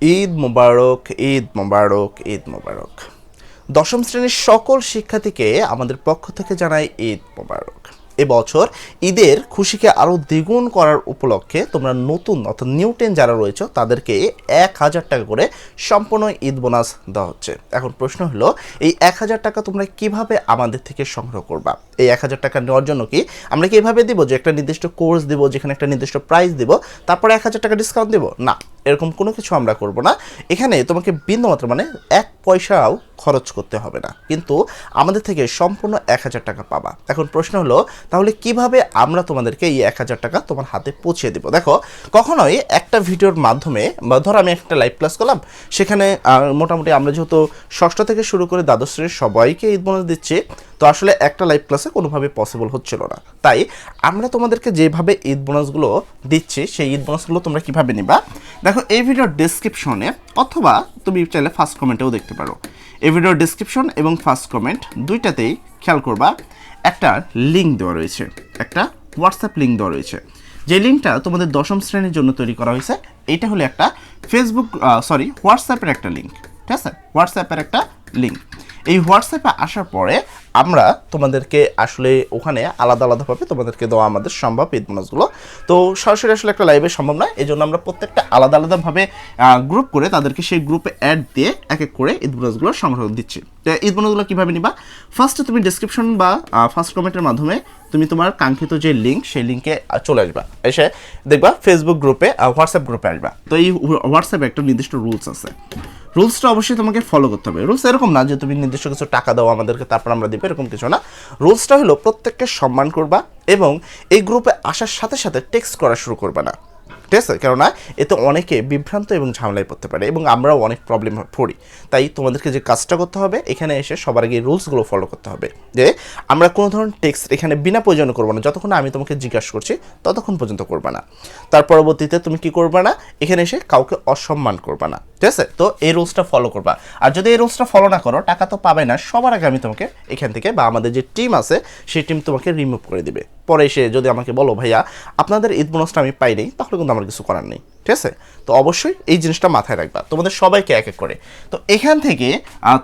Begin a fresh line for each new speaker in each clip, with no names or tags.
ঈদ মোবারক, ঈদ মোবারক, ঈদ মোবারক। দশম শ্রেণীর সকল শিক্ষার্থীকে আমাদের পক্ষ থেকে জানাই ঈদ মোবারক। এবছর ঈদের খুশিকে আরও দ্বিগুণ করার উপলক্ষে তোমরা নতুন অর্থাৎ নিউ 10 যারা রয়েছে তাদেরকে 1000 টাকা করে সম্পূর্ণ ঈদ বোনাস দেওয়া হচ্ছে। এখন প্রশ্ন হলো, এই 1000 টাকা তোমরা কিভাবে আমাদের থেকে সংগ্রহ করবা? এই 1000 টাকা নেওয়ার জন্য কি আমরা কি এভাবে দিব যে একটা নির্দিষ্ট কোর্স দিব, যেখানে একটা নির্দিষ্ট প্রাইস দিব, তারপরে 1000 টাকা ডিসকাউন্ট দিব? না, এরকম কোনো কিছু আমরা করব না। এখানে তোমাকে বিন্দুমাত্র মানে 1 পয়সাও খরচ করতে হবে না, কিন্তু আমাদের থেকে সম্পূর্ণ 1000 টাকা পাবা। এখন প্রশ্ন হলো, তাহলে কিভাবে আমরা তোমাদেরকে এই 1000 টাকা তোমার হাতে পৌঁছে দিব? দেখো, কখনোই একটা ভিডিওর মাধ্যমে বা ধরো আমি একটা লাইভ ক্লাস করলাম, সেখানে মোটামুটি আমরা যেহেতু ষষ্ঠ থেকে শুরু করে দ্বাদশ শ্রেণীর সবাইকে ঈদ বোনাস দিচ্ছি, তো আসলে একটা লাইভ ক্লাসে কোনোভাবে পসিবল হচ্ছিল না। তাই আমরা তোমাদেরকে যেভাবে ঈদ বোনাসগুলো দিচ্ছি, সেই ঈদ বোনাসগুলো তোমরা কিভাবে নিবা? দেখো, এই ভিডিওর ডেসক্রিপশনে অথবা তুমি চাইলে ফার্স্ট কমেন্টেও দেখতে পারো। এই ভিডিওর ডেসক্রিপশন এবং ফার্স্ট কমেন্ট দুইটাতেই খেয়াল করবা একটা লিঙ্ক দেওয়া রয়েছে, একটা হোয়াটসঅ্যাপ লিঙ্ক দেওয়া রয়েছে। যে লিঙ্কটা তোমাদের দশম শ্রেণীর জন্য তৈরি করা হয়েছে, এইটা হলো একটা হোয়াটসঅ্যাপের একটা লিঙ্ক। ঠিক আছে, হোয়াটসঅ্যাপের একটা লিঙ্ক। এই হোয়াটসঅ্যাপে আসার পরে আমরা তোমাদেরকে আসলে ওখানে আলাদা আলাদাভাবে তোমাদেরকে দেওয়া আমাদের সম্ভব ঈদ বোনাসগুলো। তো সরাসরি আসলে একটা লাইভে সম্ভব নয়, এই জন্য আমরা প্রত্যেকটা আলাদা আলাদাভাবে গ্রুপ করে তাদেরকে সেই গ্রুপে অ্যাড দিয়ে এক এক করে ঈদ বোনাসগুলো সংগ্রহ দিচ্ছি। তো ঈদ বোনাসগুলো কীভাবে নিবা? ফার্স্টে তুমি ডিসক্রিপশন বা ফার্স্ট কমেন্টের মাধ্যমে তুমি তোমার কাঙ্ক্ষিত যে লিঙ্ক, সেই লিঙ্কে চলে আসবা, এসে দেখবা ফেসবুক গ্রুপে হোয়াটসঅ্যাপ গ্রুপে আসবা। তো এই হোয়াটসঅ্যাপে একটা নির্দিষ্ট রুলস আছে, রুলসটা অবশ্যই তোমাকে ফলো করতে হবে। রুলস এরকম না যে তুমি নির্দিষ্ট কিছু টাকা দাও আমাদেরকে তারপর আমরা দেবো, এরকম কিছু না। রুলসটা হলো প্রত্যেককে সম্মান করবা এবং এই গ্রুপে আসার সাথে সাথে টেক্সট করা শুরু করবা না। ঠিক আছে, কেননা এতে অনেকে বিভ্রান্ত এবং ঝামেলায় পড়তে পারে এবং আমরাও অনেক প্রবলেম পড়ি। তাই তোমাদেরকে যে কাজটা করতে হবে, এখানে এসে সবার আগে রুলসগুলো ফলো করতে হবে যে আমরা কোনো ধরনের টেক্সট এখানে বিনা প্রয়োজনে করবো না। যতক্ষণ আমি তোমাকে জিজ্ঞাসা করছি ততক্ষণ পর্যন্ত করবা না। তার পরবর্তীতে তুমি কি করবা না, এখানে এসে কাউকে অসম্মান করবা না। ঠিক আছে, তো এই রুলসটা ফলো করবা। আর যদি এই রুলসটা ফলো না করো, টাকা তো পাবে না। সবার আগে আমি তোমাকে এখান থেকে বা আমাদের যে টিম আছে সেই টিম তোমাকে রিমুভ করে দিবে। পরে এসে যদি আমাকে বলো ভাইয়া আপনাদের ঈদ বোনাসটা আমি পাই নাই, তাহলে কিন্তু আমার কিছু করার নেই। ঠিক আছে, তো অবশ্যই এই জিনিসটা মাথায় রাখবা তোমাদের সবাইকে এক এক করে। তো এখান থেকে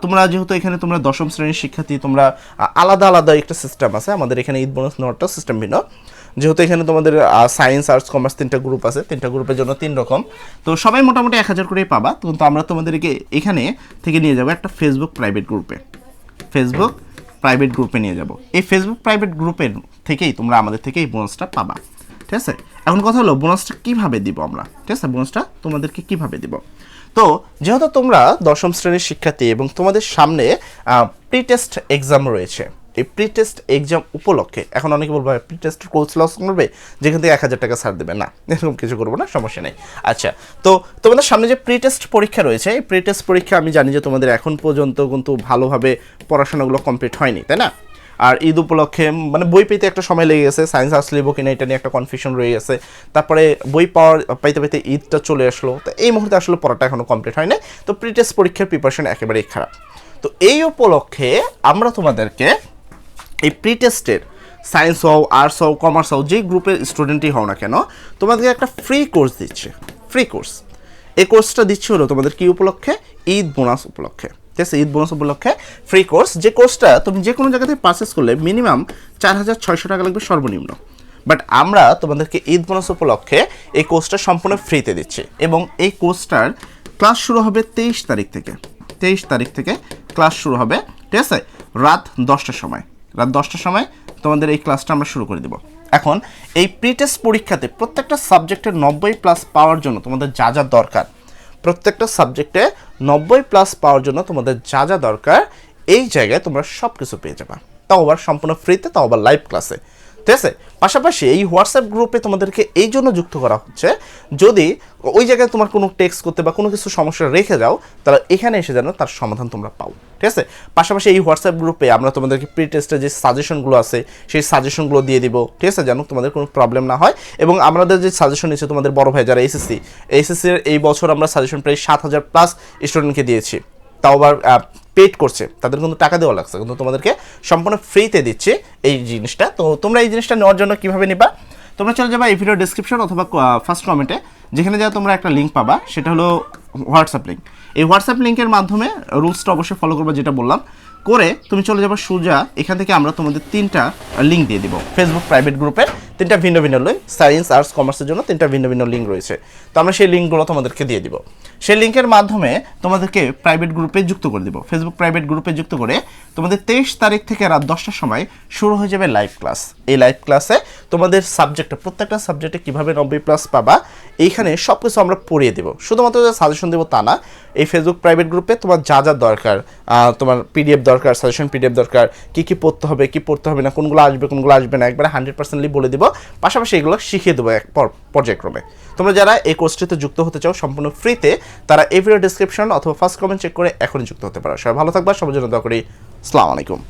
তোমরা যেহেতু এখানে তোমরা দশম শ্রেণীর শিক্ষার্থী, তোমরা আলাদা আলাদা একটা সিস্টেম আছে। আমাদের এখানে ঈদ বোনাস নেওয়ারটা সিস্টেম ভিন্ন, যেহেতু এখানে তোমাদের সায়েন্স, আর্টস, কমার্স 3টা গ্রুপ আছে, 3টা গ্রুপের জন্য 3 রকম। তো সবাই মোটামুটি 1000 করেই পাবা। কিন্তু আমরা তোমাদেরকে এখানে থেকে নিয়ে যাবো একটা ফেসবুক প্রাইভেট গ্রুপে নিয়ে যাব। এই ফেসবুক প্রাইভেট গ্রুপের থেকেই তোমরা আমাদের থেকে এই বোনাসটা পাবা। ঠিক আছে, এখন কথা হলো বোনাসটা কিভাবে দিব আমরা। ঠিক আছে, বোনাসটা তোমাদেরকে কিভাবে দিব? তো যেহেতু তোমরা দশম শ্রেণীর শিক্ষার্থী এবং তোমাদের সামনে প্রি টেস্ট এক্সাম রয়েছে, এই প্রি টেস্ট এক্সাম উপলক্ষে এখন অনেকে বলবো প্রি টেস্ট কোর্স লস করবে, যেখান থেকে 1000 টাকা ছাড় দেবে। না, এরকম কিছু করবো না, সমস্যা নেই। আচ্ছা, তো তোমাদের সামনে যে প্রি টেস্ট পরীক্ষা রয়েছে, এই প্রি টেস্ট পরীক্ষা আমি জানি যে তোমাদের এখন পর্যন্ত কিন্তু ভালোভাবে পড়াশোনাগুলো কমপ্লিট হয়নি, তাই না? আর ঈদ উপলক্ষে মানে বই পেতে একটা সময় লেগে গেছে, সায়েন্স আর্টস লিখবো কিনা এটা নিয়ে একটা কনফিউশন রয়ে গেছে। তারপরে বই পাইতে পাইতে ঈদটা চলে আসলো, তো এই মুহূর্তে আসলে পড়াটা এখনও কমপ্লিট হয় না। তো প্রি টেস্ট পরীক্ষার প্রিপারেশন একেবারেই খারাপ। তো এই উপলক্ষে আমরা তোমাদেরকে এই প্রি টেস্টের সায়েন্স হও, আর্টস হও, কমার্স হও, যেই গ্রুপের স্টুডেন্টই হও না কেন, তোমাদেরকে একটা ফ্রি কোর্স দিচ্ছে। ফ্রি কোর্স, এই কোর্সটা দিচ্ছে হলো তোমাদের কি উপলক্ষে? ঈদ বোনাস উপলক্ষে। ঠিক আছে, ঈদ বোনাস উপলক্ষে ফ্রি কোর্স, যে কোর্সটা তুমি যে কোনো জায়গা থেকে পারচেস করলে মিনিমাম 4600 টাকা লাগবে সর্বনিম্ন। বাট আমরা তোমাদেরকে ঈদ বোনাস উপলক্ষে এই কোর্সটা সম্পূর্ণ ফ্রিতে দিচ্ছি এবং এই কোর্সটার ক্লাস শুরু হবে 23 তারিখ থেকে। 23 তারিখ থেকে ক্লাস শুরু হবে। ঠিক আছে, রাত 10টার সময় তোমাদের এই ক্লাসটা আমরা শুরু করে দেব। এখন এই প্রি টেস্ট পরীক্ষাতে প্রত্যেকটা সাবজেক্টের 90+ পাওয়ার জন্য তোমাদের যা যা দরকার, প্রত্যেকটা সাবজেক্টে 90+ পাওয়ার জন্য তোমাদের যা যা দরকার, এই জায়গায় তোমরা সব কিছু পেয়ে যাবে, তাও আবার সম্পূর্ণ ফ্রিতে, তাও আবার লাইভ ক্লাসে। ঠিক আছে, পাশাপাশি এই হোয়াটসঅ্যাপ গ্রুপে তোমাদেরকে এই জন্য যুক্ত করা হচ্ছে, যদি ওই জায়গায় তোমার কোনো টেক্সট করতে বা কোনো কিছু সমস্যা রেখে যাও, তাহলে এখানে এসে যেন তার সমাধান তোমরা পাও। ঠিক আছে, পাশাপাশি এই হোয়াটসঅ্যাপ গ্রুপে আমরা তোমাদেরকে প্রি টেস্টের যে সাজেশনগুলো আছে সেই সাজেশনগুলো দিয়ে দিব। ঠিক আছে, যেন তোমাদের কোনো প্রবলেম না হয়। এবং আমাদের যে সাজেশন নিচ্ছে তোমাদের বড় ভাই যারা এসএসসির এই বছর আমরা সাজেশন প্রায় 7000+ স্টুডেন্টকে দিয়েছি, তাও আবার পেড করছে, তাদের কিন্তু টাকা দেওয়া লাগছে, কিন্তু তোমাদেরকে সম্পূর্ণ ফ্রিতে দিচ্ছে এই জিনিসটা। তো তোমরা এই জিনিসটা নেওয়ার জন্য কীভাবে নিবা? তোমরা চলে যাবা এই ভিডিও ডিসক্রিপশন অথবা ফার্স্ট কমেন্টে, যেখানে যা তোমরা একটা লিঙ্ক পাবা, সেটা হলো হোয়াটসঅ্যাপ লিঙ্ক। এই হোয়াটসঅ্যাপ লিঙ্কের মাধ্যমে রুলসটা অবশ্যই ফলো করবে, যেটা বললাম, করে তুমি চলে যাবে সোজা এখান থেকে আমরা তোমাদের 3টা লিঙ্ক দিয়ে দিব ফেসবুক প্রাইভেট গ্রুপের, 3টা ভিন্ন ভিন্ন লিঙ্ক, সায়েন্স আর্টস কমার্সের জন্য 3টা ভিন্ন ভিন্ন লিঙ্ক রয়েছে। তো আমরা সেই লিঙ্কগুলো তোমাদেরকে দিয়ে দিব। সেই লিঙ্কের মাধ্যমে তোমাদেরকে প্রাইভেট গ্রুপে যুক্ত করে দিব। ফেসবুক প্রাইভেট গ্রুপে যুক্ত করে তোমাদের 23 তারিখ থেকে রাত 10টার সময় শুরু হয়ে যাবে লাইভ ক্লাস। এই লাইভ ক্লাসে তোমাদের সাবজেক্টে, প্রত্যেকটা সাবজেক্টে কীভাবে 90+ পাবা এইখানে সব কিছু আমরা পড়িয়ে দেবো। শুধুমাত্র যে সাজেশন দেবো তা না, এই ফেসবুক প্রাইভেট গ্রুপে তোমার যা যা দরকার, তোমার পিডিএফ দরকার, সাজেশন পিডিএফ দরকার, কী পড়তে হবে কী পড়তে হবে না, কোনগুলো আসবে কোনগুলো আসবে না, একবারে 100% বলে দিব। পাশাপাশি এগুলো শিখিয়ে দেবো এক পর্যায়ক্রমে। তোমরা যারা এই কোর্সটিতে যুক্ত হতে চাও সম্পূর্ণ ফ্রিতে, তারা এই ভিডিও ডিসক্রিপশন অথবা ফার্স্ট কমেন্ট চেক করে এখনই যুক্ত হতে পারো। সবাই ভালো থাকবা, সবার জন্য দোয়া করি। আসসালামু আলাইকুম।